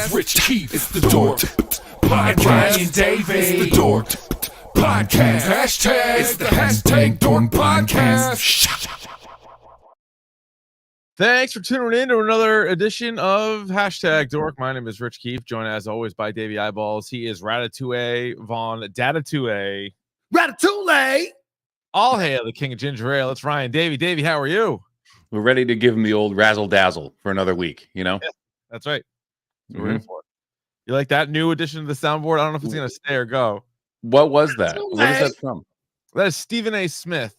It's Rich Keefe. It's the DORK podcast. Davey. It's the DORK podcast. Hashtag. It's the hashtag DORK podcast. Thanks for tuning in to another edition of Hashtag Dork. My name is Rich Keefe, joined as always by Davey Eyeballs. He is Ratatouille Von Datatouille. Ratatouille. All hail the king of ginger ale. It's Ryan. Davey, how are you? We're ready to give him the old razzle dazzle for another week, you know? Yeah, that's right. That's what we're in for. You like that new addition to the soundboard? I don't know if it's going to stay or go. What was that? What is that from? That is Stephen A. Smith.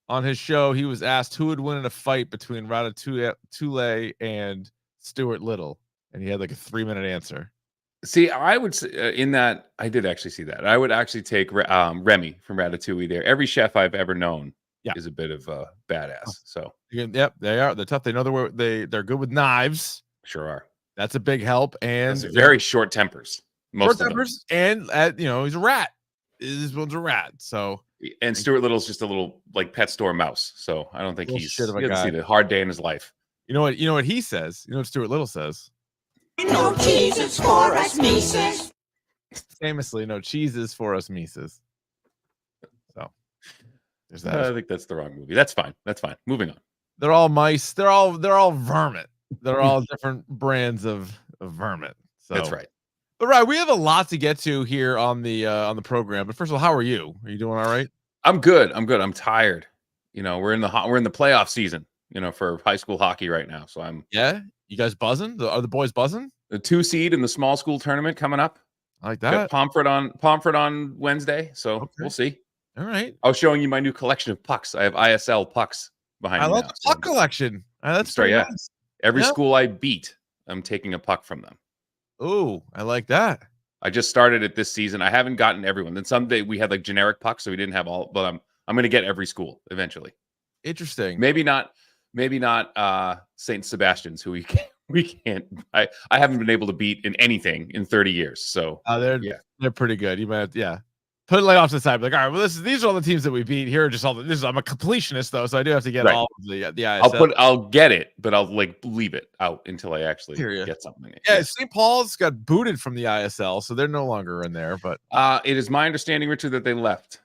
On his show, he was asked who would win in a fight between Ratatouille and Stuart Little, and he had like a 3-minute answer. See, I would say in that, I did actually see that. I would actually take Remy from Ratatouille there. Every chef I've ever known is a bit of a badass. So, yep, they are. They're tough. They know they're good with knives. Sure are. That's a big help. And very short tempers. Most of them. And he's a rat. This one's a rat. So. And Stuart Little's just a little like pet store mouse, so I don't think he hasn't seen a hard day in his life. You know what he says? You know what Stuart Little says? No cheeses for us Mises. Famously, no cheeses for us Mises. So there's that. I think that's the wrong movie. That's fine. Moving on. They're all mice. They're all vermin. They're all different brands of vermin. So that's right. But right, we have a lot to get to here on the program. But first of all, how are you? Are you doing all right? I'm good. I'm tired. You know, we're in the playoff season, you know, for high school hockey right now. So you guys buzzing? Are the boys buzzing? The 2 seed in the small school tournament coming up. I like that. Pomfret on Wednesday. So We'll see. All right. I was showing you my new collection of pucks. I have ISL pucks behind me. I love the puck collection. That's right. Yeah. Nice. Every school I beat, I'm taking a puck from them. Oh, I like that. I just started it this season. I haven't gotten everyone. Then someday we had like generic pucks, so we didn't have all. But I'm going to get every school eventually. Interesting. Maybe not Saint Sebastian's, who we can't. I haven't been able to beat in anything in 30 years. So they're pretty good. You might put it like off to the side. Like, all right, well, these are all the teams that we beat. Here are just all I'm a completionist though, so I do have to get all of the ISL. I'll get it, but I'll like leave it out until I actually get something. Yeah, St. Paul's got booted from the ISL, so they're no longer in there. But it is my understanding, Richard, that they left.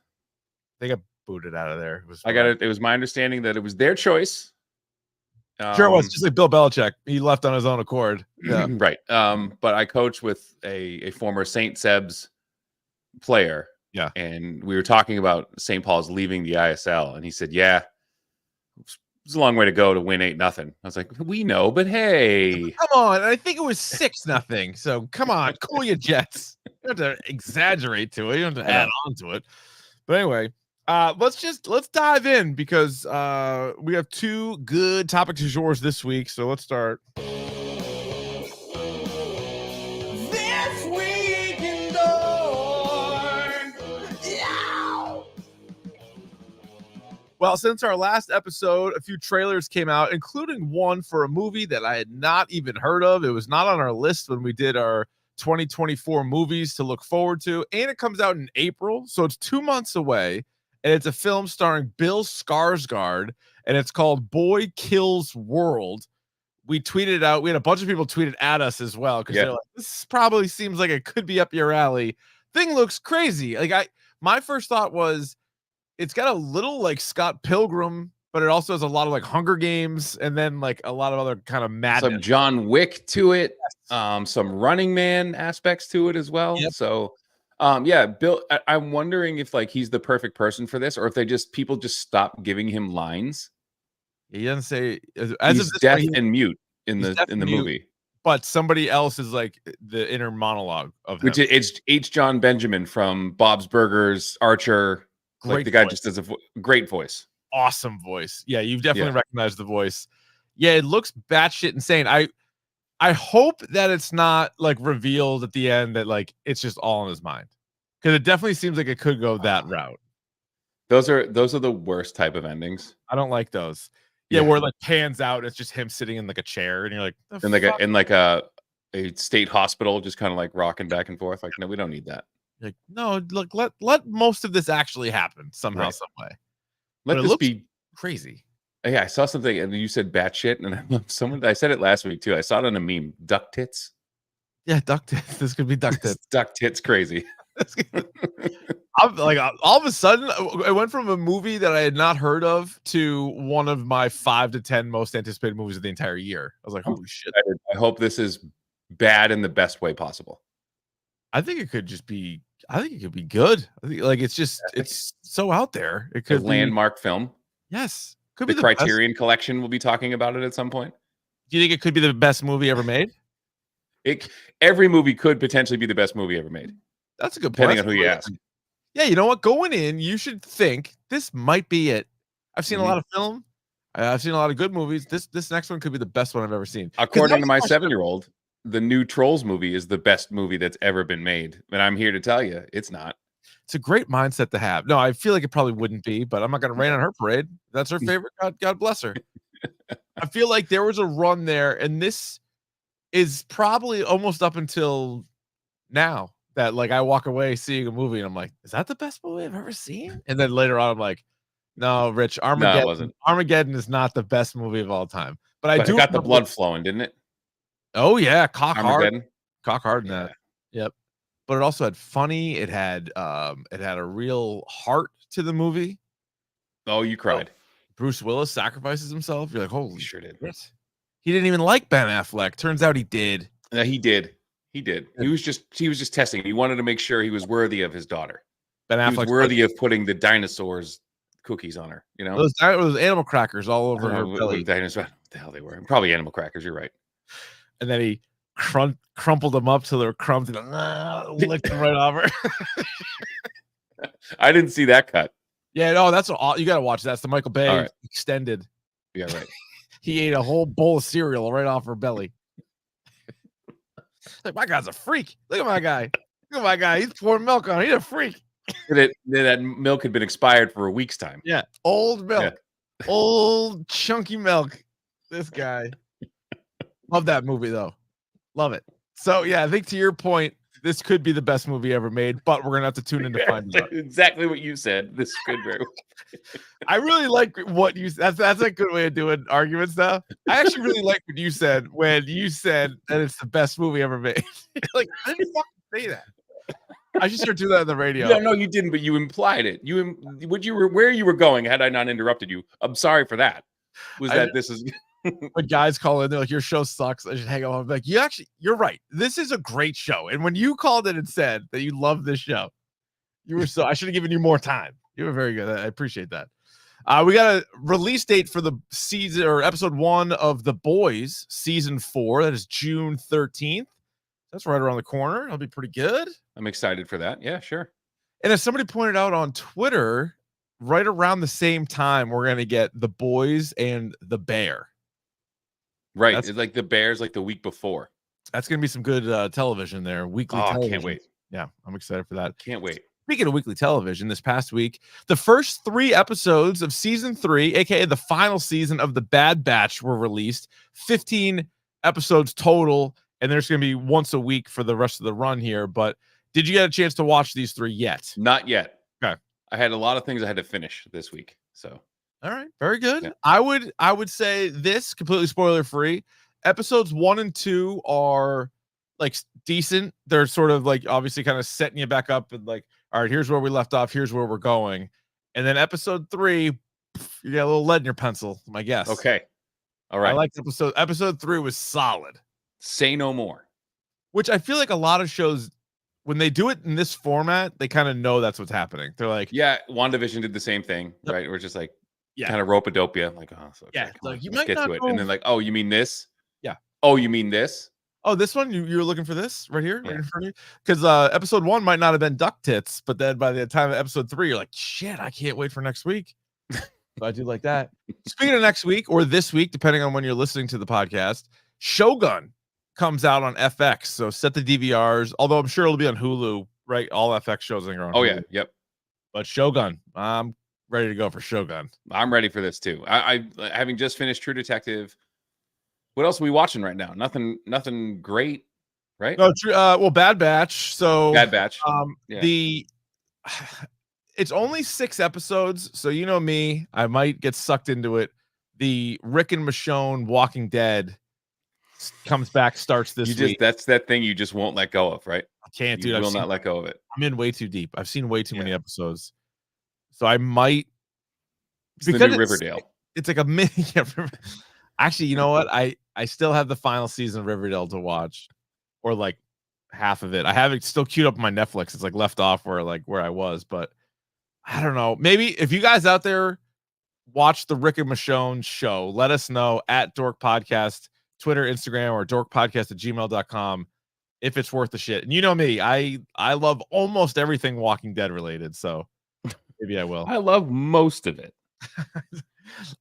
They got booted out of there. It was my understanding that it was their choice. Sure, it was just like Bill Belichick. He left on his own accord. Yeah, right. But I coach with a former St. Seb's player. Yeah. And we were talking about St. Paul's leaving the ISL, and he said, yeah, it's a long way to go to win 8-0. I was like, we know, but hey. Come on. I think it was 6-0. So come on, cool your jets. You don't have to exaggerate to it. You don't have to add on to it. But anyway, let's dive in because we have 2 good topics du jour this week. So let's start. Well, since our last episode, a few trailers came out, including one for a movie that I had not even heard of. It was not on our list when we did our 2024 movies to look forward to, and it comes out in April, so it's 2 months away, and it's a film starring Bill Skarsgård, and it's called Boy Kills World. We tweeted it out. We had a bunch of people tweeted at us as well because they're like, this probably seems like it could be up your alley. Thing looks crazy. My first thought was, it's got a little like Scott Pilgrim, but it also has a lot of like Hunger Games and then like a lot of other kind of madness. Some John Wick to it, some Running Man aspects to it as well. Yep. So, Bill, I'm wondering if like he's the perfect person for this, or if people just stop giving him lines. He doesn't say he's deaf and mute in the movie, but somebody else is like the inner monologue of him. Which it's H. John Benjamin from Bob's Burgers, Archer. Like the guy just does a great voice. Awesome voice. Yeah, you've definitely recognized the voice. Yeah, it looks batshit insane. I hope that it's not like revealed at the end that like it's just all in his mind. Because it definitely seems like it could go that route. Those are the worst type of endings. I don't like those. Yeah, where it like pans out, it's just him sitting in like a chair, and you're like, in like a state hospital, just kind of like rocking back and forth. Like, no, we don't need that. Like, no, look, let most of this actually happen somehow, some way. Let this be crazy. Yeah, I saw something, and you said batshit, and I said it last week too. I saw it on a meme, duck tits. Yeah, duck tits. This could be duck tits. Duck tits crazy. I'm like all of a sudden, I went from a movie that I had not heard of to one of my 5 to 10 most anticipated movies of the entire year. I was like, holy shit! I hope this is bad in the best way possible. I think it could just be. I think it could be good. I think, like, it's so out there. It could A be landmark film. Yes, could The be the Criterion best. Collection will be talking about it at some point. Do you think it could be the best movie ever made? Every movie could potentially be the best movie ever made. That's a good point. Depending on who you ask. Yeah, you know what? Going in, you should think this might be it. I've seen a lot of film. I've seen a lot of good movies. This next one could be the best one I've ever seen. According to my 7-year-old, the new Trolls movie is the best movie that's ever been made. And I'm here to tell you, it's not. It's a great mindset to have. No, I feel like it probably wouldn't be, but I'm not going to rain on her parade. That's her favorite. God bless her. I feel like there was a run there, and this is probably almost up until now that, like, I walk away seeing a movie and I'm like, is that the best movie I've ever seen? And then later on, I'm like, no, Rich, Armageddon. No, it wasn't. Armageddon is not the best movie of all time. But it got the blood flowing, didn't it? Oh yeah, cock hard in Yeah. that. Yep. But it also had funny. It had a real heart to the movie. Oh, you cried. Bruce Willis sacrifices himself. You're like, holy sure did. Shit. He didn't even like Ben Affleck. Turns out he did. Yeah, he did. He did. He was just testing. He wanted to make sure he was worthy of his daughter. Ben Affleck was worthy of putting the dinosaurs cookies on her. You know, those animal crackers all over her belly. Dinosaur, what the hell they were? Probably animal crackers. You're right. And then he crumpled them up till they were crumbed and licked them right off her. I didn't see that cut. Yeah, no, that's all you got to watch. That's the Michael Bay extended. Yeah, right. He ate a whole bowl of cereal right off her belly. Like, my guy's a freak. Look at my guy. Look at my guy. He's pouring milk on. He's a freak. That milk had been expired for a week's time. Yeah, old milk, old chunky milk. This guy. Love that movie though. Love it. So yeah, I think to your point, this could be the best movie ever made, but we're gonna have to tune in to find out. Exactly what you said. This could be. I really like what you. That's a good way of doing arguments now. I actually really like what you said when you said that it's the best movie ever made. Like, I didn't fucking say that. I should start doing that on the radio. No, you didn't, but you implied it. Where you were going had I not interrupted you. I'm sorry for that. This is. When guys call in, they're like, your show sucks. I should hang up. I'm like, you're right. This is a great show. And when you called in and said that you love this show, I should have given you more time. You were very good. I appreciate that. We got a release date for the season or episode 1 of The Boys season 4. That is June 13th. That's right around the corner. It'll be pretty good. I'm excited for that. Yeah, sure. And as somebody pointed out on Twitter, right around the same time, we're going to get The Boys and The Bear. Right. It's like The Bears, like the week before. That's going to be some good television there. Weekly television. I can't wait. Yeah, I'm excited for that. Can't wait. Speaking of weekly television, this past week, the first 3 episodes of season 3, aka the final season of The Bad Batch, were released. 15 episodes total, and there's going to be once a week for the rest of the run here. But did you get a chance to watch these 3 yet? Not yet. Okay. I had a lot of things I had to finish this week, so. All right, very good. Yeah. I would say this completely spoiler free. Episodes 1 and 2 are like decent. They're sort of like obviously kind of setting you back up and like, all right, here's where we left off. Here's where we're going. And then episode 3, you got a little lead in your pencil, my guess. Okay. All right. I like episode 3 was solid. Say no more. Which I feel like a lot of shows, when they do it in this format, they kind of know that's what's happening. They're like, yeah, WandaVision did the same thing, right? We're just like, yeah, kind of rope-a-dope-ya. I'm like, oh, so yeah, like you let's might get not to it. know. And then like, oh, you mean this? Yeah. Oh, you mean this? Oh, this one? You were looking for this right here? Yeah. Right in front of you? Because episode 1 might not have been duck tits, but then by the time of episode 3, you're like, shit, I can't wait for next week. So I do like that. Speaking of next week or this week, depending on when you're listening to the podcast, Shogun comes out on FX. So set the DVRs, although I'm sure it'll be on Hulu, right? All FX shows are on Oh, Hulu. yeah. Yep. But Shogun, I'm ready to go for Shogun. I'm ready for this too. I having just finished True Detective. What else are we watching right now? Nothing great, right? No, well, Bad Batch. So Bad Batch. Yeah. It's only 6 episodes, so you know me, I might get sucked into it. The Rick and Michonne Walking Dead comes back, starts this week. That's that thing you just won't let go of, right? I can't, You dude. will not let go of it. I'm in way too deep. I've seen way too many episodes, so I might. It's the new Riverdale. It's like a mini. Actually, you know what? I still have the final season of Riverdale to watch, or like half of it. I have it still queued up on my Netflix. It's like left off where I was, but I don't know. Maybe if you guys out there watch the Rick and Michonne show, let us know at Dork Podcast, Twitter, Instagram, or dorkpodcast@gmail.com if it's worth the shit. And you know me, I love almost everything Walking Dead related, so maybe I will. I love most of it.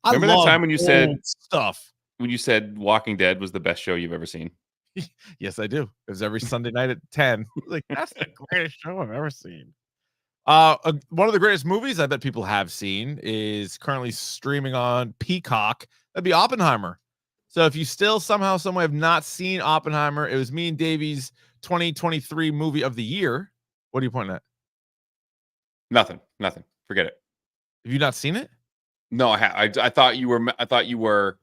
I Remember that time when you said stuff? When you said Walking Dead was the best show you've ever seen? Yes, I do. It was every Sunday night at 10. Like, that's the greatest show I've ever seen. One of the greatest movies I bet people have seen is currently streaming on Peacock. That'd be Oppenheimer. So if you still somehow, some way have not seen Oppenheimer, it was me and Davey's 2023 movie of the year. What are you pointing at? Nothing. Forget it. Have you not seen it? No, I thought you were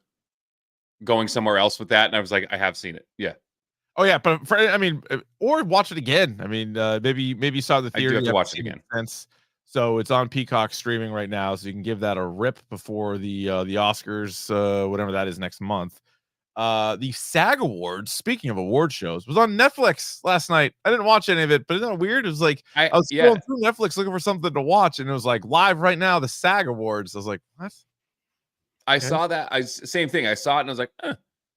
going somewhere else with that, and I was like, I have seen it. Yeah. Oh yeah, but or watch it again. I mean, maybe you saw the theater. I do have to watch it again. So it's on Peacock streaming right now, so you can give that a rip before the Oscars, whatever that is next month. The SAG Awards, speaking of award shows, was on Netflix last night. I didn't watch any of it, but isn't that weird? It was like I was scrolling through Netflix looking for something to watch, and it was like live right now, the SAG Awards. I was like, what? I saw that. Same thing. I saw it and I was like,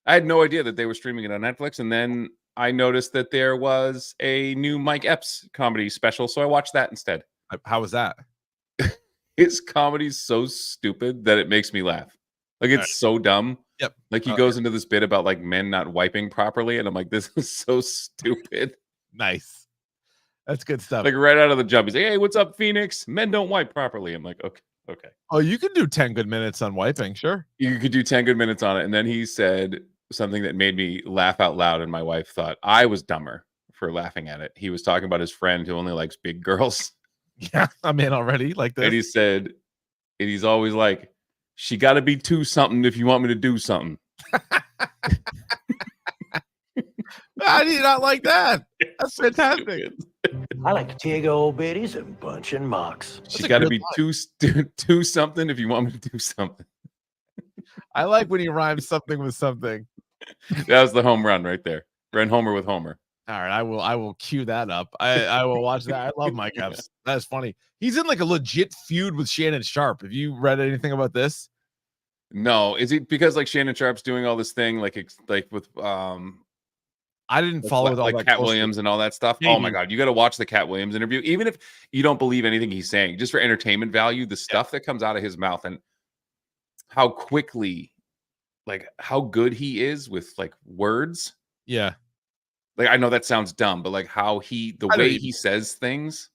I had no idea that they were streaming it on Netflix. And then I noticed that there was a new Mike Epps comedy special, so I watched that instead. How was that? His comedy's so stupid that it makes me laugh. Like, it's so dumb. Yep. Like, he goes into this bit about like men not wiping properly, and I'm like, this is so stupid. Nice. That's good stuff. Like, right out of the jump, he's like, hey, what's up, Phoenix? Men don't wipe properly. I'm like, okay. Oh, you can do 10 good minutes on wiping, sure. You could do 10 good minutes on it. And then he said something that made me laugh out loud, and my wife thought I was dumber for laughing at it. He was talking about his friend who only likes big girls. Yeah, I'm in already. Like this. And he said, and he's always like, she got to be 2 something if you want me to do something. I do not like that. That's fantastic. I like to take old biddies and bunch in mocks. She got to be two something if you want me to do something. I like when you rhyme something with something. That was the home run right there. Ran Homer with Homer. All right, I will cue that up. I will watch that. I love Mike Epps. That's funny. He's in like a legit feud with Shannon Sharp. Have you read anything about this? No, is it because like Shannon Sharp's doing all this thing like with I didn't follow it all like that Cat closely. Williams and all that stuff. Maybe. Oh my god, you got to watch the Cat Williams interview, even if you don't believe anything he's saying, just for entertainment value. The stuff that comes out of his mouth and how quickly, like how good he is with like words. Yeah. Like, I know that sounds dumb, but like how the way he says things,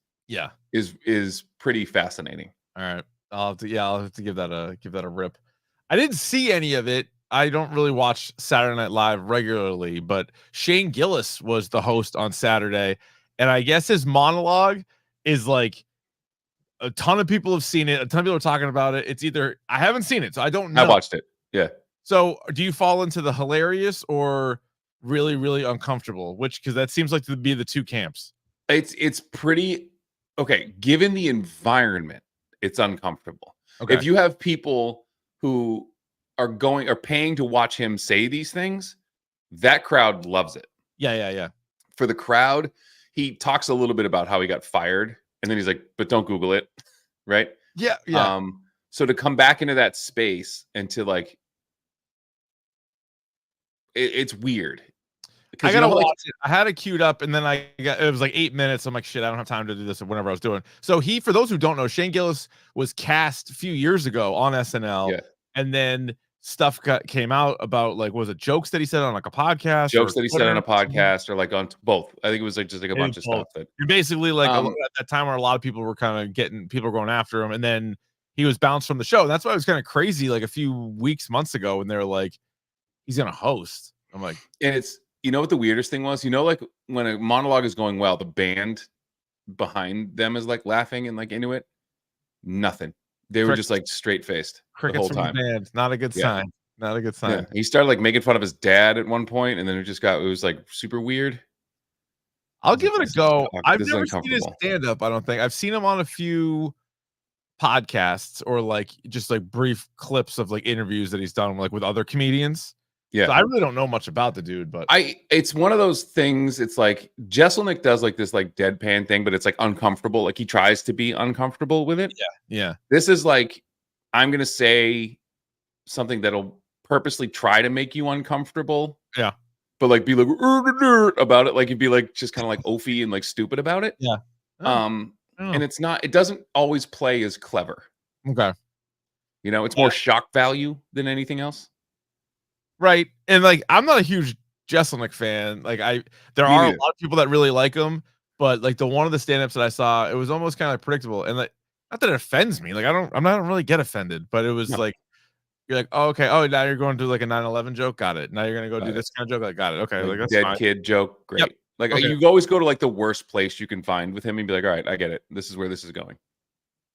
is pretty fascinating. All right, I'll have to give that a rip. I didn't see any of it. I don't really watch Saturday Night Live regularly, but Shane Gillis was the host on Saturday, and I guess his monologue is like a ton of people have seen it. A ton of people are talking about it. It's either I haven't seen it, so I don't know. I watched it. Yeah. So, do you fall into the hilarious or really, really uncomfortable? Which, because that seems like to be the two camps. It's pretty okay. Given the environment, it's uncomfortable. Okay. If you have people who are paying to watch him say these things, that crowd loves it. Yeah. For the crowd, he talks a little bit about how he got fired, and then he's like, "But don't Google it," right? Yeah. So to come back into that space and to like, it's weird. I gotta watch it. I had it queued up, and then it was like 8 minutes. I'm like, shit, I don't have time to do this whenever I was doing. So for those who don't know, Shane Gillis was cast a few years ago on SNL, and then stuff came out about like, was it jokes that he said on like a podcast? Jokes that he said on a podcast, or like on both. I think it was like just like a bunch of stuff that you're basically like at that time where a lot of people were kind of people going after him, and then he was bounced from the show. That's why it was kind of crazy. Like a few months ago, when they were like, he's gonna host. I'm like, and it's. You know what the weirdest thing was? You know, like when a monologue is going well, the band behind them is like laughing and like into it. Nothing. They were just like straight faced the whole time. The band. Not a good sign. Not a good Yeah, sign. he started like making fun of his dad at one point, and then it was like super weird. I'll give it a go. I've This is never seen his uncomfortable. stand-up, I don't think. I've seen him on a few podcasts or like just like brief clips of like interviews that he's done like with other comedians. Yeah, So I really don't know much about the dude, but it's one of those things. It's like Jesselnick does like this like deadpan thing, but it's like uncomfortable. Like he tries to be uncomfortable with it. yeah. This is like I'm gonna say something that'll purposely try to make you uncomfortable. Yeah. But like be like about it, like you'd be like just kind of like oafy and like stupid about it. Yeah. Um, Oh. and it doesn't always play as clever. Okay. You know, it's more shock value than anything else. Right. And like I'm not a huge Jesselnick fan. Like there Me are a neither. lot of people that really like him, but like the one of the stand-ups that I saw, it was almost kind of like predictable. And like not that it offends me. Like I'm not really get offended, but it was No. like you're like, oh, okay. Oh, now you're going to like a 9/11 joke. Got it. Now you're gonna go Got do it. this kind of joke. Like, got it. Okay. Like that's dead fine. kid joke. Great. Yep. Like Okay. you always go to like the worst place you can find with him and be like, all right, I get it. This is where this is going.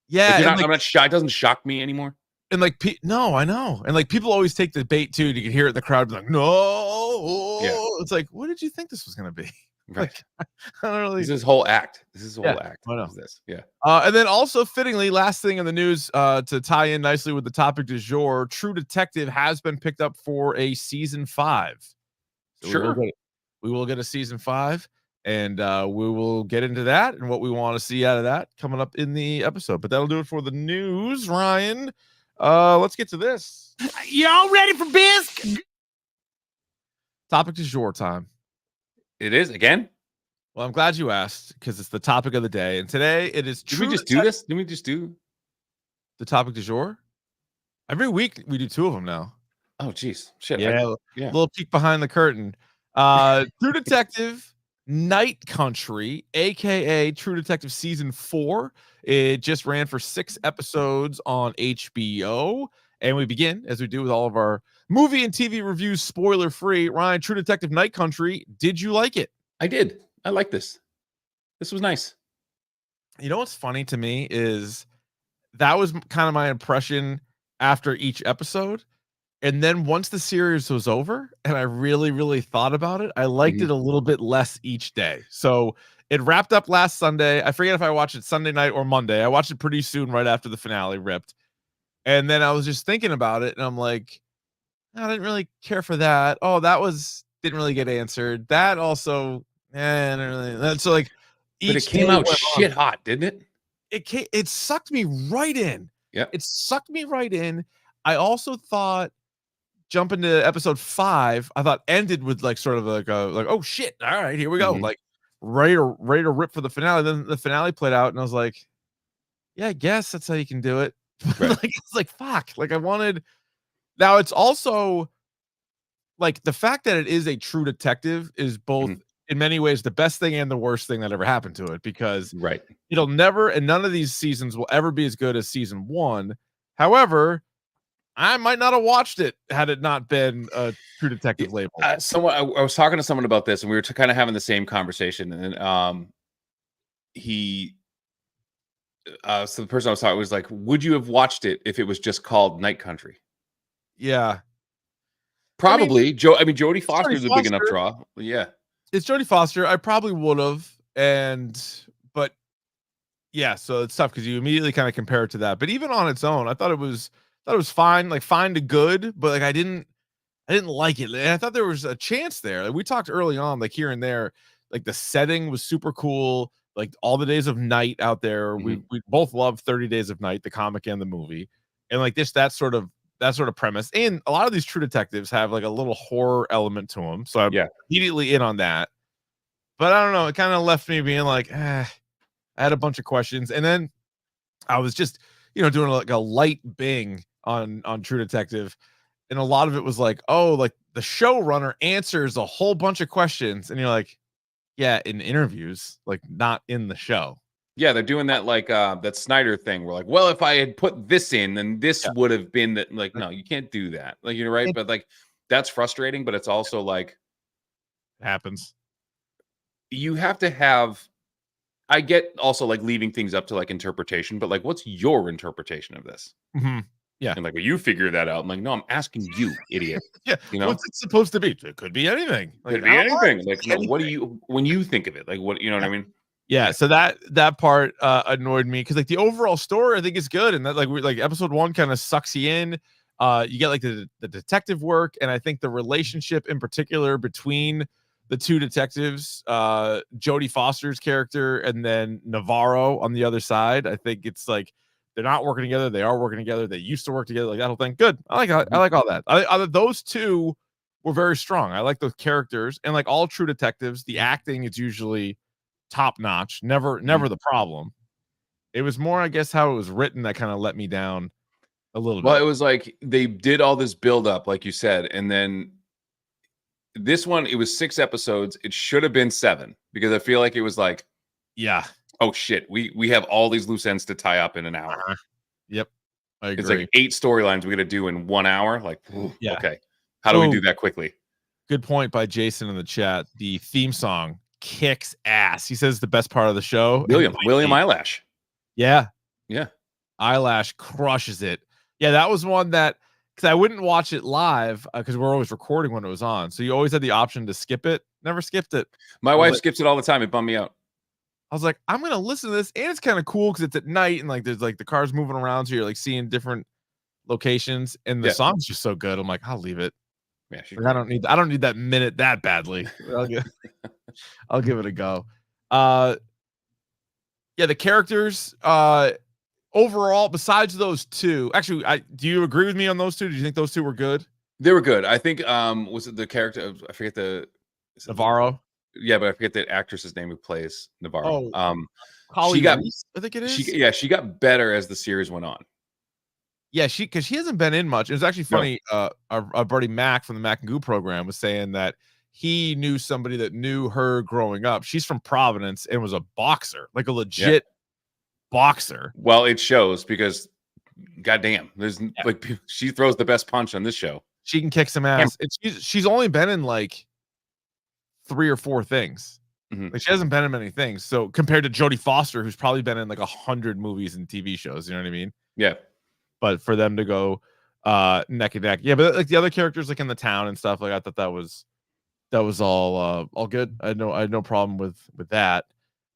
Yeah. Like, And I'm not shocked. It doesn't shock me anymore. and like no, I know. And like people always take the bait too. You can hear it in the crowd be like, no. Yeah. It's like, what did you think this was gonna be? Right. Like, I don't really This is his whole act. This is his whole Yeah, act. I know. Is this. Yeah. And then also fittingly, last thing in the news, to tie in nicely with the topic du jour, True Detective has been picked up for a season 5. So Sure. we will get a season 5, and we will get into that and what we want to see out of that coming up in the episode. But that'll do it for the news, Ryan. Let's get to this. Y'all ready for biz? Topic du jour time. It is again. Well, I'm glad you asked because it's the topic of the day, and today it is Did we just do this? Did we just do? the topic du jour. Every week we do 2 of them now. Oh, geez. Shit. Yeah, yeah. little peek behind the curtain. True Detective Night Country, aka True Detective season 4. It just ran for 6 episodes on HBO, and we begin as we do with all of our movie and TV reviews, spoiler free. Ryan, True Detective Night Country, did you like it? I did. I like this. This was nice. You know what's funny to me is that was kind of my impression after each episode. And then once the series was over and I really, really thought about it, I liked it a little bit less each day. So it wrapped up last Sunday. I forget if I watched it Sunday night or Monday. I watched it pretty soon, right after the finale ripped. And then I was just thinking about it and I'm like, I didn't really care for that. Oh, didn't really get answered. That also, I don't really. That's so like, But it came out shit hot, didn't it? It sucked me right in. Yeah. It sucked me right in. I also thought jumping to episode 5, I thought ended with like sort of like oh shit, all right, here we go. Like ready to rip for the finale. Then the finale played out, and I was like, yeah, I guess that's how you can do it. Right. Like it's like fuck. Like I wanted. Now it's also like the fact that it is a True Detective is both in many ways the best thing and the worst thing that ever happened to it, because Right. it'll never, and none of these seasons will ever be as good as season 1. However, I might not have watched it had it not been a True Detective label. I was talking to someone about this, and we were kind of having the same conversation. And so the person I was talking was like, "Would you have watched it if it was just called Night Country?" Yeah, Probably. Jodie Foster is a big enough Foster. draw. Yeah. It's Jodie Foster. I probably would have, but yeah, so it's tough because you immediately kind of compare it to that. But even on its own, I thought it was fine, like fine to good, but like I didn't like it. And I thought there was a chance there. Like we talked early on, like here and there, like the setting was super cool. Like all the days of night out there. We both love 30 Days of Night, the comic and the movie. And like that sort of premise. And a lot of these True Detectives have like a little horror element to them. So I'm immediately in on that. But I don't know. It kind of left me being like, I had a bunch of questions. And then I was just, doing like a light bing on True Detective. And a lot of it was like, oh, like the showrunner answers a whole bunch of questions. And you're like, yeah, in interviews, like not in the show. Yeah, they're doing that like that Snyder thing. We're like, well, if I had put this in, then this would have been that. Like, no, you can't do that. Like, you're right, but like that's frustrating. But it's also like it happens. You have to have. I get also like leaving things up to like interpretation, but like, what's your interpretation of this? Yeah, Yeah. And like, well, you figure that out. I'm like, no, I'm asking you, idiot. Yeah. You know, What's it supposed to be? It could be anything. Like, could be I don't mind. anything. Like, no, what do you when you think of it? Like, what you know what I mean? Yeah, Yeah. so that part annoyed me because like the overall story I think is good, and that like episode 1 kind of sucks you in. You get like the detective work, and I think the relationship in particular between the two detectives, Jodie Foster's character and then Navarro on the other side. I think it's like they're not working together, they are working together, they used to work together, like that whole thing. Good. I like all that. Those two were very strong. I like those characters, and like all true detectives, the acting is usually top notch, never the problem. It was more, I guess, how it was written that kind of let me down a little Well, bit. it was like they did all this build up, like you said, and then this one, it was 6 episodes. It should have been 7 because I feel like it was like, Yeah. oh shit, we have all these loose ends to tie up in an hour. Yep. I agree. It's like 8 storylines we got to do in 1 hour. Like, Yeah. okay, how do we do that quickly? Good point by Jason in the chat. The theme song kicks ass. He says the best part of the show. William Eyelash. Yeah. Yeah. Eyelash crushes it. Yeah, that was one that because I wouldn't watch it live because we're always recording when it was on. So you always had the option to skip it. Never skipped it. My wife skips it all the time. It bummed me out. I was like, I'm gonna listen to this, and it's kind of cool because it's at night and like there's like the cars moving around, so you're like seeing different locations, and the song's just so good. I'm like, I'll leave it. Yeah, like, I don't need that minute that badly. I'll give it a go. Yeah, the characters overall, besides those two, actually, do you agree with me on those two? Do you think those two were good? They were good. I think was it the character? I forget the Navarro. Yeah, but I forget the actress's name who plays Navarro. Holly she got, Reese, I think it is. She got better as the series went on. Yeah, because she hasn't been in much. It was actually funny. No. Our buddy Mac from the Mac and Goo program was saying that he knew somebody that knew her growing up. She's from Providence and was a boxer, like a legit boxer. Well, it shows because, goddamn, there's like she throws the best punch on this show. She can kick some ass. She's only been in like 3 or 4 things. Like she hasn't been in many things. So compared to Jodie Foster, who's probably been in like 100 movies and TV shows, you know what I mean? Yeah. But for them to go neck and neck, yeah. But like the other characters, like in the town and stuff, like I thought that was all good. I had no problem with that.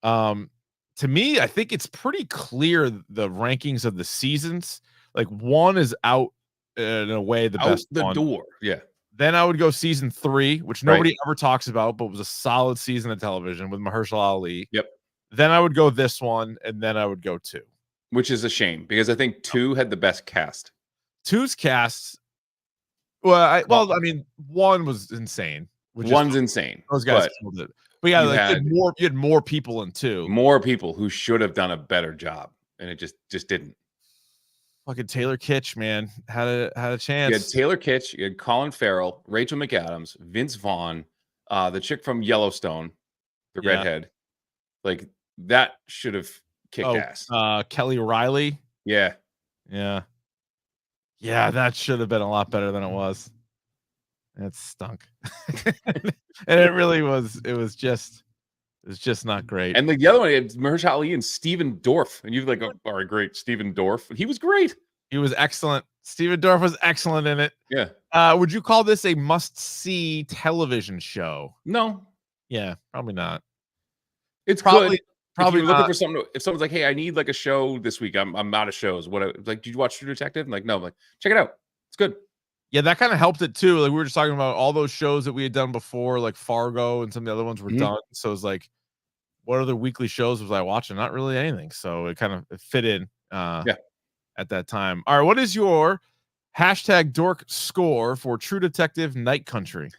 To me, I think it's pretty clear the rankings of the seasons. Like 1 is out in a way the best the one. door. Yeah. Then I would go season 3, which nobody ever talks about, but was a solid season of television with Mahershala Ali. Yep. Then I would go this one, and then I would go 2. Which is a shame because I think 2 had the best cast. 2's cast. Well, I mean, 1 was insane. One's insane. Those guys killed it. But yeah, you had more people in 2. More people who should have done a better job, and it just didn't. Fucking Taylor Kitsch, man, had a chance. You had Taylor Kitsch, you had Colin Farrell, Rachel McAdams, Vince Vaughn, the chick from Yellowstone, the redhead. Like that should have kicked ass. Kelly Riley. Yeah. That should have been a lot better than it was. It stunk. And it really was. It was just not great. And like the other one, it's Mahershala Ali and Steven Dorff. And you've like, all right, great. Steven Dorff. He was great. He was excellent. Steven Dorff was excellent in it. Yeah. Would you call this a must-see television show? No. Yeah, probably not. It's probably looking for something. If someone's like, hey, I need like a show this week. I'm out of shows. What like, did you watch True Detective? I'm like, no. I'm like, check it out. It's good. Yeah, that kind of helped it too. Like we were just talking about all those shows that we had done before, like Fargo and some of the other ones were done. So it's like, what other weekly shows was I watching? Not really anything. So it kind of fit in at that time. All right, what is your hashtag dork score for True Detective Night Country?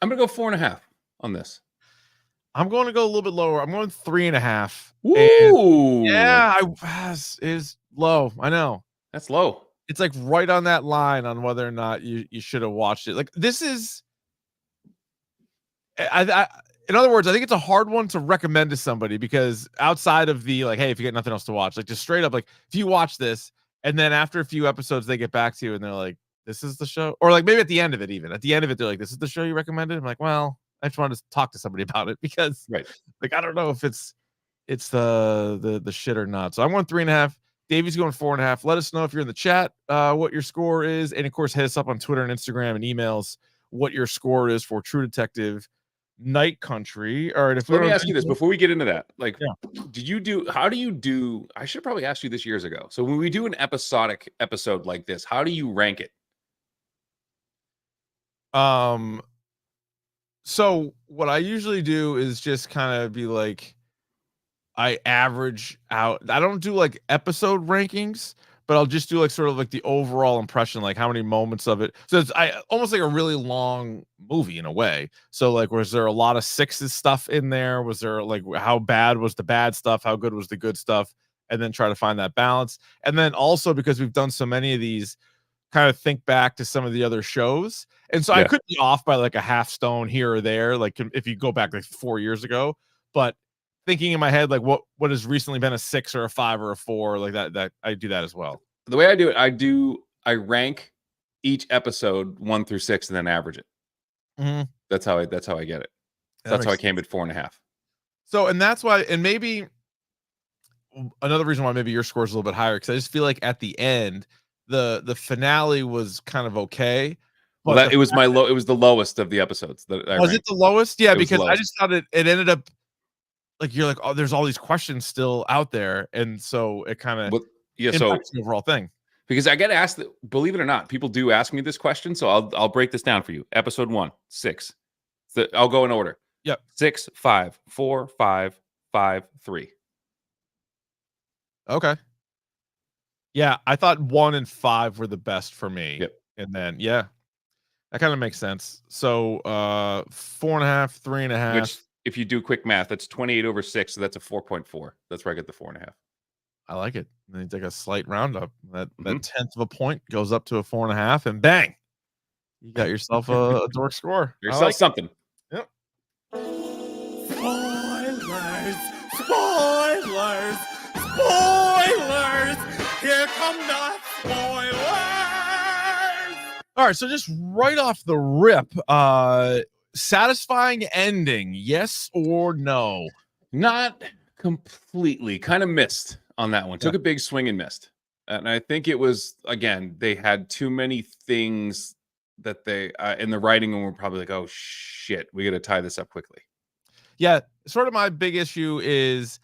I'm gonna go 4.5 on this. I'm going to go a little bit lower. I'm going 3.5. Ooh, yeah, is low. I know that's low. It's like right on that line on whether or not you should have watched it. Like this is, in other words, I think it's a hard one to recommend to somebody because outside of the like, hey, if you get nothing else to watch, like just straight up, like if you watch this and then after a few episodes they get back to you and they're like, this is the show, or like maybe at the end of it, they're like, this is the show you recommended. I'm like, well, I just wanted to talk to somebody about it because like I don't know if it's the shit or not. So I'm going 3.5. Davey's going 4.5. Let us know if you're in the chat what your score is. And of course, hit us up on Twitter and Instagram and emails what your score is for True Detective Night Country. All right. If Let me ask you this before we get into that. Like, Yeah. how do you do? I should probably ask you this years ago. So when we do an episodic episode like this, how do you rank it? So what I usually do is just kind of be like, I average out. I don't do like episode rankings, but I'll just do like sort of like the overall impression, like how many moments of it. So it's almost like a really long movie in a way. So like, was there a lot of sixes stuff in there? Was there like how bad was the bad stuff? How good was the good stuff? And then try to find that balance. And then also because we've done so many of these, kind of think back to some of the other shows. And so I could be off by like a half stone here or there, like if you go back like 4 years ago, but thinking in my head, like what has recently been a 6 or a 5 or a 4, like that I do that as well. The way I do it, I rank each episode 1 through 6 and then average it. Mm-hmm. That's how I get it. That's how I came at 4.5. So, and that's why, and maybe another reason why maybe your score is a little bit higher, because I just feel like at the end, the finale was kind of okay. Well, it was it was the lowest of the episodes that I was ranked. it the lowest? Yeah, because I lowest. just thought it ended up like you're like, oh, there's all these questions still out there, and so it kind of impacts the overall thing. Because I get asked, believe it or not, people do ask me this question, so I'll break this down for you. Episode 1, 6. So I'll go in order. Yep. 6, 5, 4, 5, 5, 3. Okay. Yeah, I thought 1 and 5 were the best for me. Yep. And then that kind of makes sense. So 4.5, 3.5. Which, if you do quick math, that's 28 over 6, so that's a 4.4. That's where I get the 4.5. I like it. And then you take a slight roundup. That 10th of a point goes up to a 4.5, and bang, you got yourself a dork score. Yourself something. Yep. Spoilers! Spoilers! Spoilers! Here come the spoilers! All right, so just right off the rip, satisfying ending, yes or no? Not completely. Kind of missed on that one. Took a big swing and missed. And I think it was, again, they had too many things that they in the writing, and we're probably like, oh shit, we got to tie this up quickly. Yeah, sort of my big issue is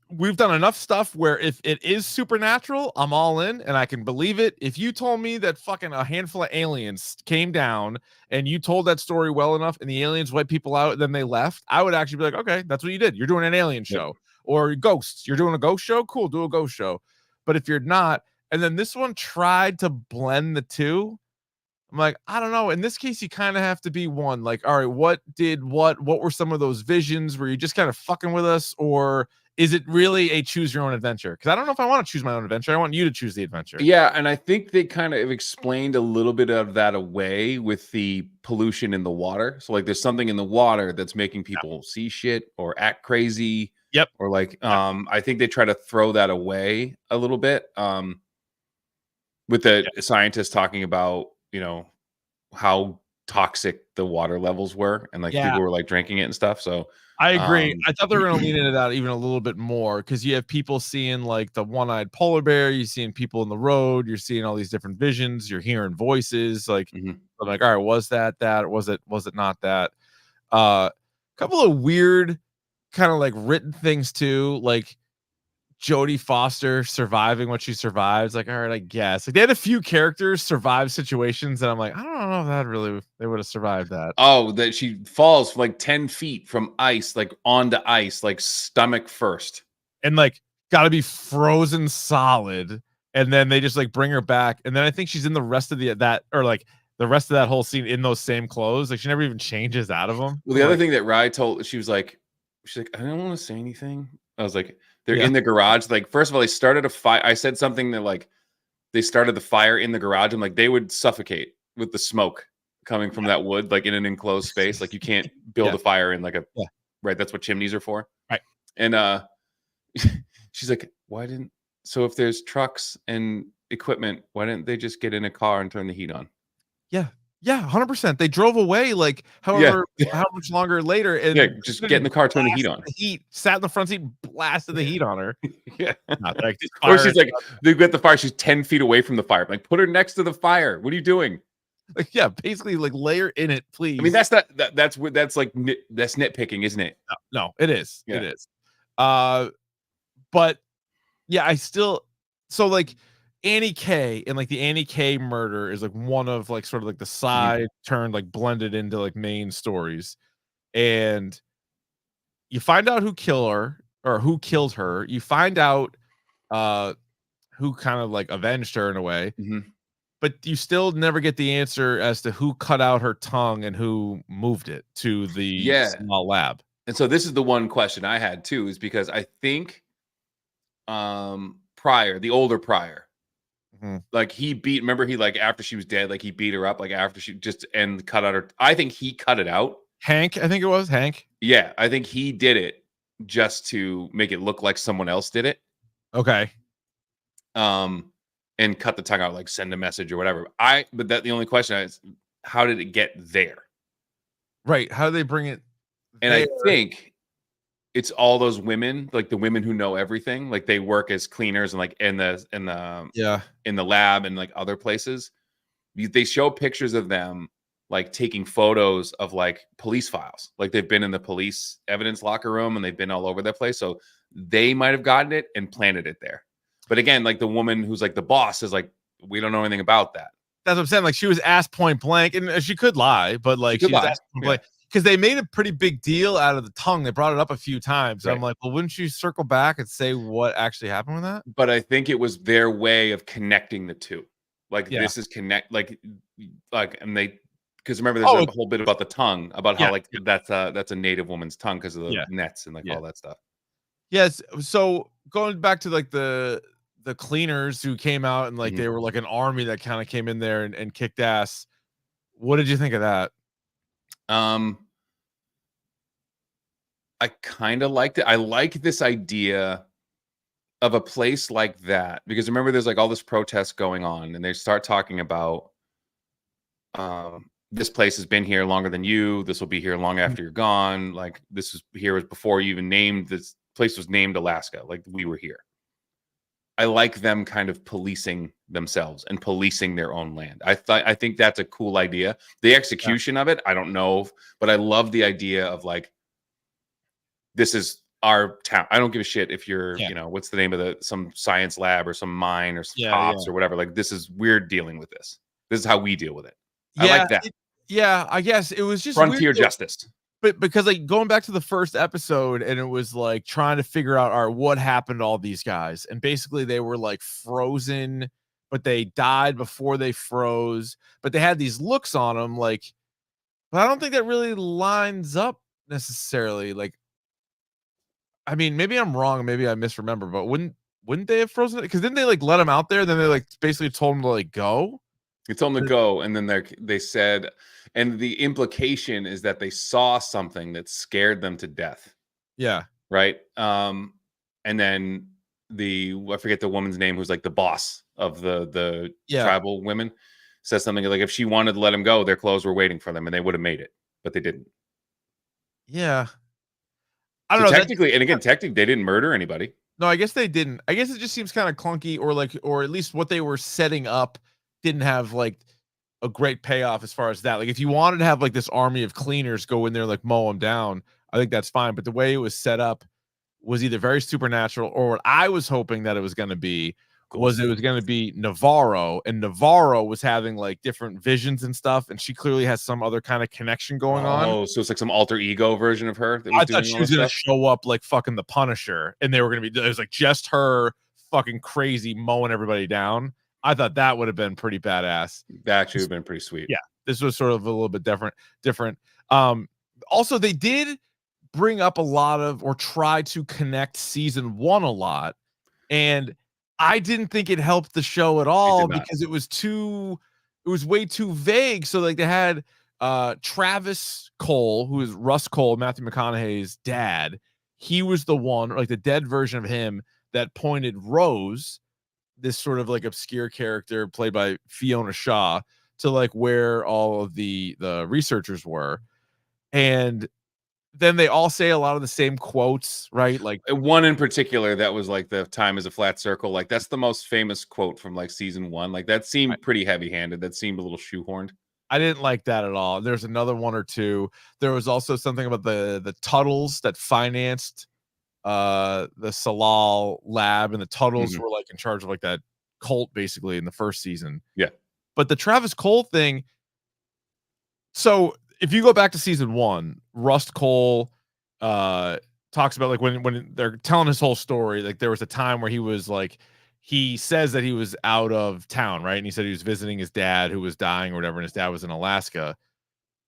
we've done enough stuff where if it is supernatural, I'm all in and I can believe it. If you told me that fucking a handful of aliens came down and you told that story well enough and the aliens wiped people out and then they left, I would actually be like, okay, that's what you did. You're doing an alien show. Yep. Or ghosts. You're doing a ghost show? Cool, do a ghost show. But if you're not, and then this one tried to blend the two, I'm like, I don't know. In this case, you kind of have to be one. Like, all right, what were some of those visions? Were you just kind of fucking with us? Or is it really a choose your own adventure? Because I don't know if I want to choose my own adventure. I want you to choose the adventure. Yeah, and I think they kind of explained a little bit of that away with the pollution in the water. So like there's something in the water that's making people see shit or act crazy. Yep. Or like I think they try to throw that away a little bit. With the scientists talking about, how toxic the water levels were and like people were like drinking it and stuff. So I agree. I thought they were going to lean into that even a little bit more because you have people seeing like the one-eyed polar bear, you're seeing people in the road, you're seeing all these different visions, you're hearing voices. Like, I'm like, all right, was that? Was it not that? Couple of weird kind of like written things too, like Jodie Foster surviving what she survives. Like, all right, I guess. Like they had a few characters survive situations that I'm like, I don't know if that really they would have survived that. Oh, that she falls like 10 feet from ice, like onto ice, like stomach first. And like gotta be frozen solid. And then they just like bring her back. And then I think she's in the rest of the rest of that whole scene in those same clothes. Like she never even changes out of them. Well, the other thing that Rye told, she's like, I don't want to say anything. I was like, they're in the garage. Like, first of all, they started a fire. I said something that like they started the fire in the garage. I'm like, they would suffocate with the smoke coming from that wood, like in an enclosed space. Like you can't build a fire in like a right. That's what chimneys are for. Right. And she's like, so if there's trucks and equipment, why didn't they just get in a car and turn the heat on? Yeah. Yeah, 100%. They drove away, like, Yeah. however how much longer later, Yeah, and just get in the car, turn the heat on. sat in the front seat, blasted the heat on her. Yeah. Not like just Or fire she's it like, they get the fire, she's 10 feet away from the fire. Like, put her next to the fire. What are you doing? like, yeah, basically, like, layer in it, please. I mean, that's not that's what that's like that's nitpicking, isn't it? no, it is. Yeah. It is. But yeah, I still so like Annie K and like the Annie K murder is like one of like sort of like the side turned like blended into like main stories. And you find out who killed her or who killed her. You find out uh who kind of like avenged her in a way, Mhm. but you still never get the answer as to who cut out her tongue and who moved it to the Yeah. small lab. And so this is the one question I had too, is because I think Pryor, the older Pryor, Mhm. like he beat, remember he like after she was dead, like he beat her up, like after she just and cut out her. I think he cut it out. Hank, I think it was Hank. Yeah, I think he did it just to make it look like someone else did it. Okay. And cut the tongue out, like send a message or whatever. But that the only question is, how did it get there? Right. How do they bring it And there? I think it's all those women, like the women who know everything, like they work as cleaners and like in the Yeah. in the lab and like other places. They show pictures of them like taking photos of like police files, like they've been in the police evidence locker room and they've been all over the place. So they might have gotten it and planted it there. But again, like the woman who's like the boss is like, we don't know anything about that. That's what I'm saying. Like she was asked point blank, and she could lie, but like She could she was lie, asked point blank because they made a pretty big deal out of the tongue. They brought it up a few times. Right. I'm like, well, wouldn't you circle back and say what actually happened with that? But I think it was their way of connecting the two. Like Yeah. this is and they, because remember there's a whole bit about the tongue, about how that's a native woman's tongue because of the nets and like all that stuff. Yes. So going back to like the cleaners who came out and like they were like an army that kind of came in there and kicked ass. What did you think of that? I kind of liked it. I like this idea of a place like that because remember there's like all this protest going on and they start talking about this place has been here longer than you. This will be here long after you're gone. Like this was here before you even named this place was named Alaska. Like we were here. I like them kind of policing themselves and policing their own land. I think that's a cool idea. The execution of it, I don't know, but I love the idea of like, this is our town. I don't give a shit if you're, you know, what's the name of some science lab or some mine or some cops or whatever. Like this is we're dealing with this. This is how we deal with it. I like that. I guess it was just frontier weird, justice. But because like going back to the first episode and it was like trying to figure out what happened to all these guys. And basically they were like frozen, but they died before they froze, but they had these looks on them. Like, but I don't think that really lines up necessarily. Like, I mean, maybe I'm wrong. Maybe I misremember, but wouldn't they have frozen it? Because then they like let them out there. Then they like basically told them to like go. They told them to go, and then they said, and the implication is that they saw something that scared them to death. Yeah. Right. And then I forget the woman's name, who's like the boss of the tribal women, says something like, if she wanted to let him go, their clothes were waiting for them, and they would have made it, but they didn't. Yeah. I don't know. Technically, and again, technically, they didn't murder anybody. No, I guess they didn't. I guess it just seems kind of clunky, or at least what they were setting up didn't have like a great payoff as far as that. Like if you wanted to have like this army of cleaners go in there, like mow them down, I think that's fine. But the way it was set up was either very supernatural or what I was hoping that it was going to be was it was going to be Navarro, and Navarro was having like different visions and stuff. And she clearly has some other kind of connection going on. Oh, so it's like some alter ego version of her. I thought she was going to show up like fucking the Punisher and they were going to be, it was like just her fucking crazy mowing everybody down. I thought that would have been pretty badass. That actually would have been pretty sweet. Yeah. This was sort of a little bit different. Also they did bring up a lot of, or try to connect season 1 a lot. And I didn't think it helped the show at all because it was way too vague. So like they had Travis Cole, who is Russ Cole, Matthew McConaughey's dad. He was the one, like the dead version of him, that pointed Rose, this sort of like obscure character played by Fiona Shaw, to like where all of the researchers were, and then they all say a lot of the same quotes, right? Like One in particular that was like the time is a flat circle. Like that's the most famous quote from like season 1. Like that seemed pretty heavy handed. That seemed a little shoehorned. I didn't like that at all. There's another one or two. There was also something about the Tuttles that financed the Salal lab, and the Tuttles were like in charge of like that cult basically in the first season. Yeah. But the Travis Cole thing, so if you go back to season 1, Rust Cole talks about like when they're telling his whole story, like there was a time where he was like, he says that he was out of town, right? And he said he was visiting his dad who was dying or whatever, and his dad was in Alaska.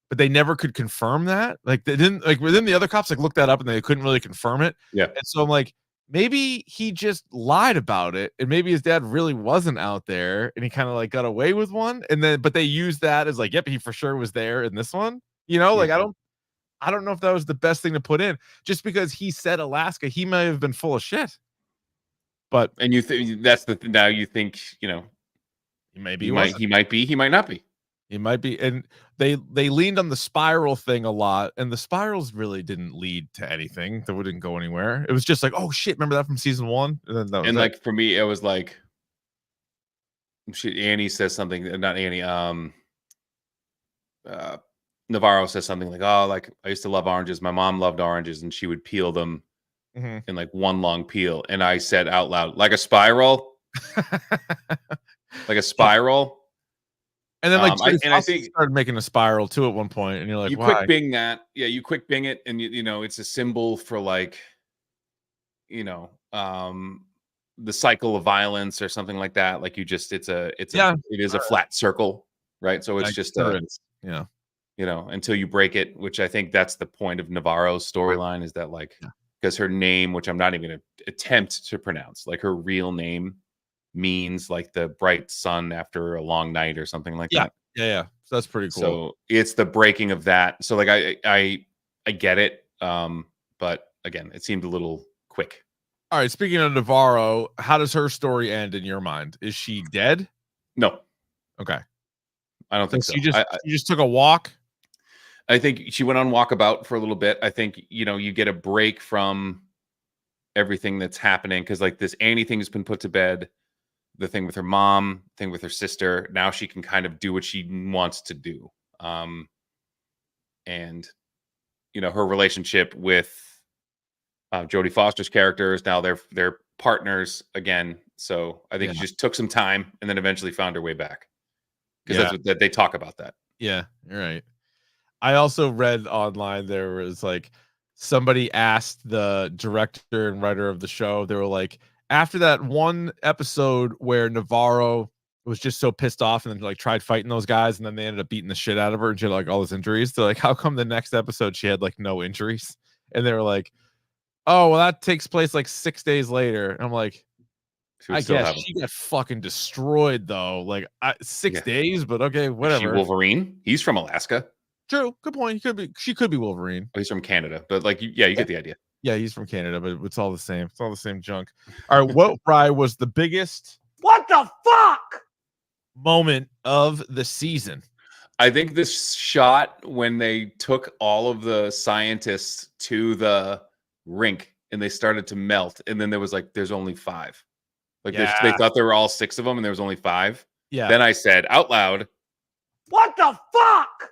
But they never could confirm that. Like they didn't, like within the other cops like looked that up and they couldn't really confirm it. Yeah. And so I'm like, maybe he just lied about it, and maybe his dad really wasn't out there and he kind of like got away with one. And then but they used that as like, yep, he for sure was there in this one. You know, like I don't know if that was the best thing to put in. Just because he said Alaska, he may have been full of shit. But and you think that's the now you think, you know, maybe he might be, he might not be. He might be. And they leaned on the spiral thing a lot, and the spirals really didn't lead to anything. That wouldn't go anywhere. It was just like, oh shit, remember that from season 1? And then like for me, it was like Annie says something, not Annie, Navarro says something like, oh, like I used to love oranges. My mom loved oranges, and she would peel them in like one long peel. And I said out loud, like a spiral, like a spiral. And then like I think started making a spiral too at one point, and you're like, you why? quick bing that, yeah, you quick bing it, and you know it's a symbol for like, you know, the cycle of violence or something like that. Like you just, it is a flat circle, right? So it's just yeah. You know, until you break it, which I think that's the point of Navarro's storyline, is that like, because her name, which I'm not even going to attempt to pronounce, like her real name means like the bright sun after a long night or something like that. Yeah. So that's pretty cool. So it's the breaking of that. So like I get it. But again, it seemed a little quick. All right. Speaking of Navarro, how does her story end in your mind? Is she dead? No. Okay. I don't think so. She just took a walk. I think she went on walkabout for a little bit. I think, you know, you get a break from everything that's happening because like this Annie thing has been put to bed. The thing with her mom, thing with her sister. Now she can kind of do what she wants to do. And, you know, her relationship with Jodie Foster's character is now they're partners again. So I think she just took some time and then eventually found her way back. Because that's what they talk about that. Yeah, you're right. I also read online there was like somebody asked the director and writer of the show, they were like, after that one episode where Navarro was just so pissed off and then like tried fighting those guys and then they ended up beating the shit out of her and she had like all those injuries, they're like, how come the next episode she had like no injuries? And they were like, oh, well, that takes place like 6 days later. And I'm like, I guess she got fucking destroyed though. Like 6 days, but okay, whatever. Is she Wolverine? He's from Alaska. True. Good point. She could be Wolverine. Oh, he's from Canada, but like, you get the idea. Yeah, he's from Canada, but it's all the same. It's all the same junk. All right, what Bri was the biggest What the fuck? moment of the season? I think this shot when they took all of the scientists to the rink and they started to melt, and then there was like, there's only 5. Like they thought there were all 6 of them, and there was only 5. Yeah. Then I said out loud, What the fuck?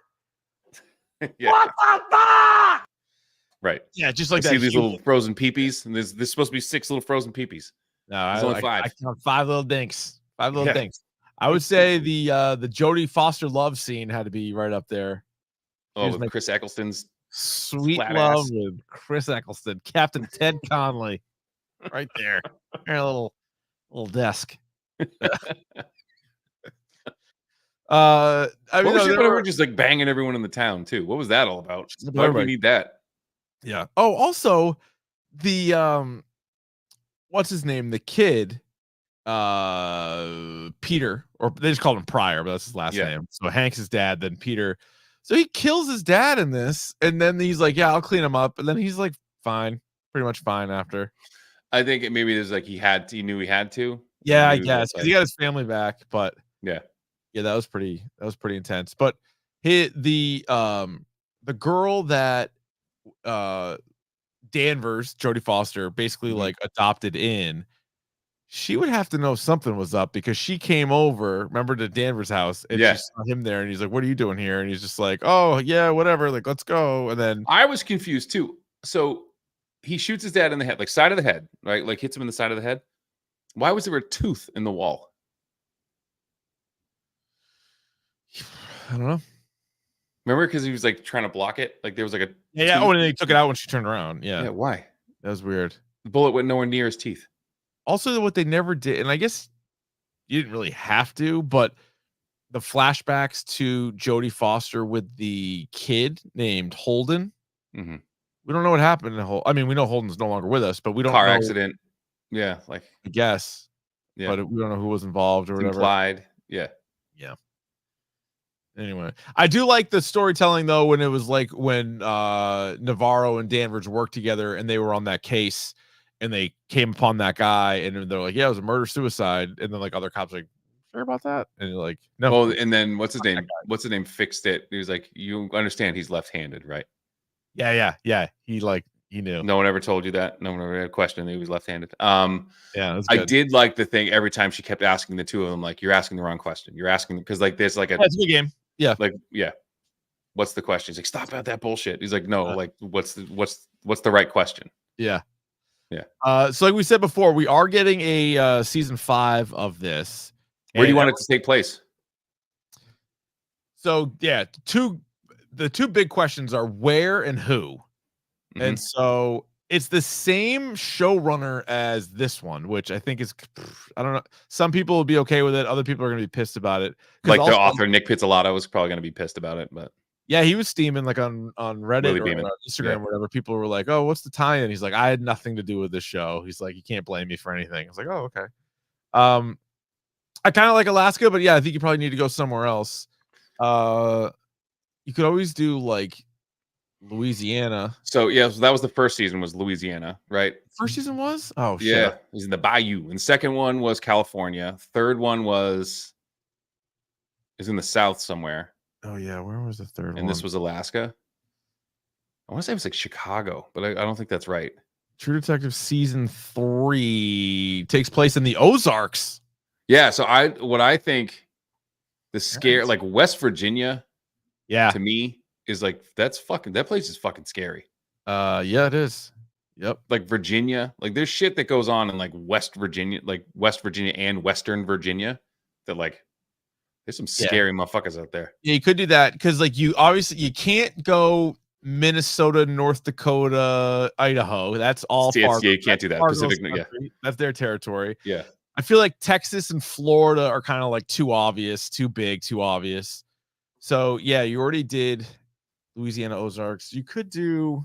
yeah. What the fuck? Right. Yeah, just like that. See these little frozen peepees, and there's supposed to be 6 little frozen peepees. No, there's only 5. I count 5 little dinks. 5 little dinks. I would say the Jodie Foster love scene had to be right up there. Oh, with Chris Eccleston's sweet love with Chris Eccleston, Captain Ted Conley, right there. A little desk. I mean, they were just like banging everyone in the town too. What was that all about? Why do we need that? Yeah. Oh, also the what's his name? The kid, Peter, or they just called him Pryor, but that's his last name. So Hank's his dad, then Peter. So he kills his dad in this, and then he's like, "Yeah, I'll clean him up," and then he's like, "Fine, pretty much fine." After, I think maybe there's like he knew he had to. Yeah, I guess because he got his family back, but yeah. Yeah, that was pretty intense. But the girl that Danvers, Jodie Foster, basically Mhm. like adopted in, she would have to know something was up because she came over, remember, to Danvers' house, and she Yeah. saw him there, and he's like, "What are you doing here?" And he's just like, "Oh yeah, whatever, like let's go." And then I was confused too. So he shoots his dad in the head, like side of the head, right? Like hits him in the side of the head. Why was there a tooth in the wall? I don't know. Remember, because he was like trying to block it. Like there was like a Yeah, yeah. Oh, tooth. and then he took it out when she turned around. Yeah, Yeah, why? that was weird. The bullet went nowhere near his teeth. Also, what they never did, and I guess you didn't really have to, but the flashbacks to Jodie Foster with the kid named Holden. Mm-hmm. We don't know what happened to Holden. I mean, we know Holden's no longer with us, but we don't Car know. accident. Yeah, like I guess, yeah, but we don't know who was involved or it's whatever. implied. Yeah. Yeah. Anyway, I do like the storytelling though when it was like when Navarro and Danvers worked together and they were on that case and they came upon that guy and they're like, "Yeah, it was a murder suicide," and then like other cops are like, "Sure about that?" And you're like, "No." Well, and then what's his name? What's his name? Fixed it. He was like, "You understand he's left-handed, right?" Yeah, yeah, yeah. He knew. No one ever told you that. No one ever questioned that he was left-handed. Yeah, that's I good. did like the thing every time she kept asking the two of them, like, "You're asking the wrong question. You're asking because like there's like a That's a good game. Yeah. like yeah. What's the question?" He's like, "Stop out that bullshit." He's like, "No, Uh, like what's the right question?" yeah. Yeah. So like we said before, we are getting a season 5 of this. Where do you And want it to take place? so yeah, the two big questions are where and who. And Mhm. so it's the same showrunner as this one, which I think is, I don't know. Some people will be okay with it. Other people are going to be pissed about it. Like the Also, author Nick Pizzolatto was probably going to be pissed about it, but yeah, he was steaming like on Reddit Willie or Beeman. Instagram Yeah. or whatever. People were like, "Oh, what's the tie-in?" He's like, "I had nothing to do with this show." He's like, "You can't blame me for anything." I was like, "Oh, okay." Um, I kind of like Alaska, but yeah, I think you probably need to go somewhere else. You could always do like Louisiana. So yeah, so that was the first season was Louisiana, right? First season was? Oh shit. Yeah, he's in the Bayou. And the second one was California. Third one is in the South somewhere. Oh yeah, where was the third And one? this was Alaska. I want to say it was like Chicago, but I don't think that's right. True Detective season 3 takes place in the Ozarks. Yeah, so what I think the scare like West Virginia Yeah. to me is like that place is fucking scary. Yeah, it is. Yep. Like Virginia, like there's shit that goes on in like West Virginia and Western Virginia that like there's some Yeah. scary motherfuckers out there. Yeah, you could do that because like you obviously you can't go Minnesota, North Dakota, Idaho. That's all Yeah, Fargo. you can't do that. Fargo's Pacific, yeah, country. That's their territory. yeah. I feel like Texas and Florida are kind of like too obvious, too big, too obvious. So yeah, you already did Louisiana Ozarks. You could do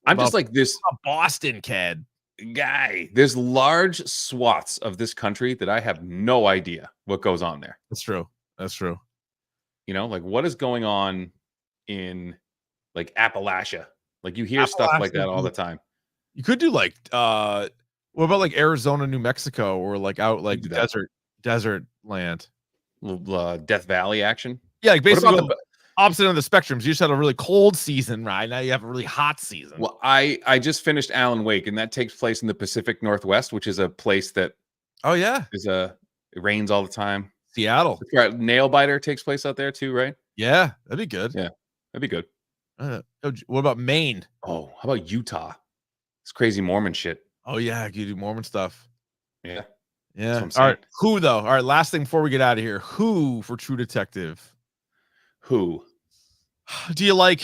I'm just like this a Boston kid. guy. There's large swaths of this country that I have no idea what goes on there. That's true. That's true. You know, like what is going on in like Appalachia? Like you hear stuff like that all the time. You could do like what about like Arizona, New Mexico, or like out like do that. desert land? Death Valley action. Yeah, like What basically about the opposite of the spectrums. You just had a really cold season, right? Now you have a really hot season. Well, I just finished Alan Wake, and that takes place in the Pacific Northwest, which is a place that Oh yeah, it rains all the time. Seattle. Right, Nailbiter takes place out there too, right? Yeah, that'd be good. Yeah, that'd be good. What about Maine? Oh, how about Utah? It's crazy Mormon shit. Oh yeah, you do Mormon stuff. Yeah. Yeah. what I'm All right. saying. Who though? All right. Last thing before we get out of here. Who for True Detective? Who? Do you like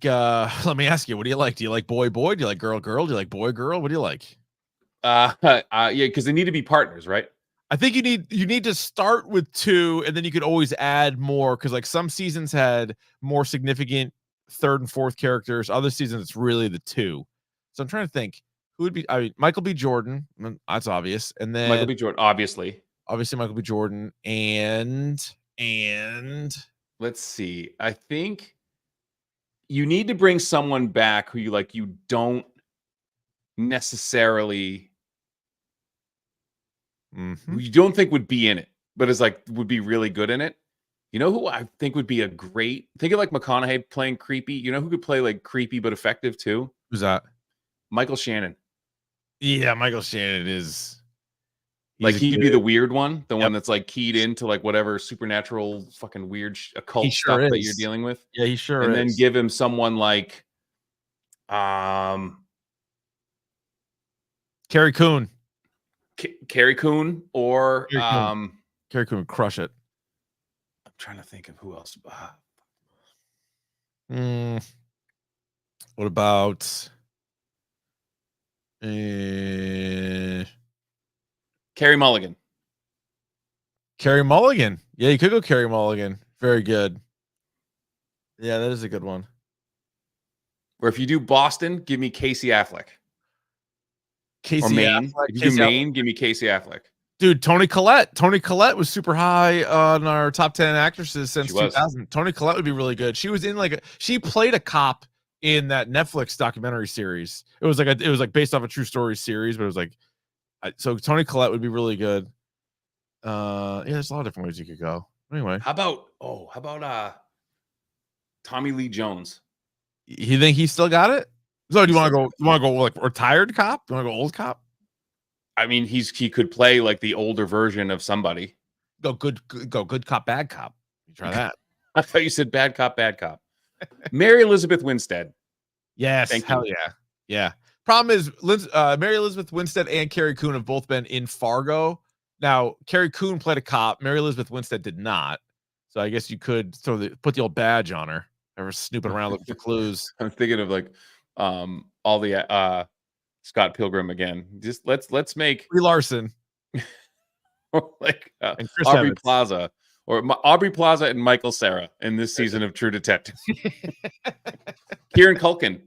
let me ask you, what do you like? Do you like boy? Do you like girl? Do you like boy? What do you like? Yeah, because they need to be partners, right? I think you need to start with 2 and then you could always add more because like some seasons had more significant 3rd and 4th characters. Other seasons it's really the 2. So I'm trying to think who would be. I mean, Michael B. Jordan. That's obvious. And then Michael B. Jordan, obviously Michael B. Jordan and let's see. I think you need to bring someone back who you don't necessarily mhm. who you don't think would be in it, but is like would be really good in it. You know who I think would be a great? Think of like McConaughey playing creepy. You know who could play like creepy but effective too? Who's that? Michael Shannon. Yeah, Michael Shannon is. Like he'd be the weird one, the Yep. one that's like keyed into like whatever supernatural fucking weird occult He sure stuff that is. you're dealing with. Yeah, he sure And is. then give him someone like Carrie Coon. Carrie Coon or Carrie Coon. Carrie Coon would crush it. I'm trying to think of who else. What about Carrie Mulligan. Carrie Mulligan? Yeah, you could go Carrie Mulligan. Very good. Yeah, that is a good one. Or if you do Boston, give me Casey Affleck. Casey or Maine. Affleck, If you Casey do Affleck. Maine, give me Casey Affleck. Dude, Toni Collette. Toni Collette was super high on our top 10 actresses since She was. 2000. Toni Collette would be really good. She was in she played a cop in that Netflix documentary series. It was like based off a true story series, but it was like, so Toni Collette would be really good. Yeah, there's a lot of different ways you could go. Anyway, How about Tommy Lee Jones? you think he still got it? So do you want to go? You want to go like retired cop? You want to go old cop? I mean, he could play like the older version of somebody. Go good cop, bad cop. You try that. I thought you said bad cop, bad cop. Mary Elizabeth Winstead. Yes, Thank hell you. yeah, yeah. Problem is, Mary Elizabeth Winstead and Carrie Coon have both been in Fargo. Now, Carrie Coon played a cop. Mary Elizabeth Winstead did not. So I guess you could put the old badge on her. Ever snooping around looking for clues. I'm thinking of like all the Scott Pilgrim again. Just let's make Brie Larson like and Chris Aubrey Evans. Plaza or Aubrey Plaza and Michael Cera in this season of True Detective. Kieran Culkin.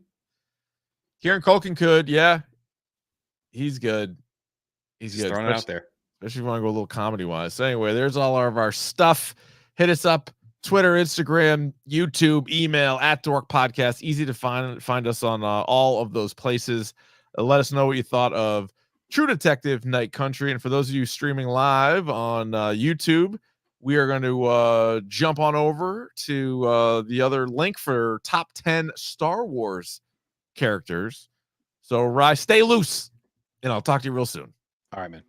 Kieran Culkin could, yeah. He's good. He's Just good. throwing it out there. Especially if you want to go a little comedy wise. So anyway, there's all of our stuff. Hit us up. Twitter, Instagram, YouTube, email at Dork Podcast. Easy to find us on all of those places. Let us know what you thought of True Detective Night Country. And for those of you streaming live on YouTube, we are going to jump on over to the other link for top 10 Star Wars characters. So stay loose, and I'll talk to you real soon. All right, man.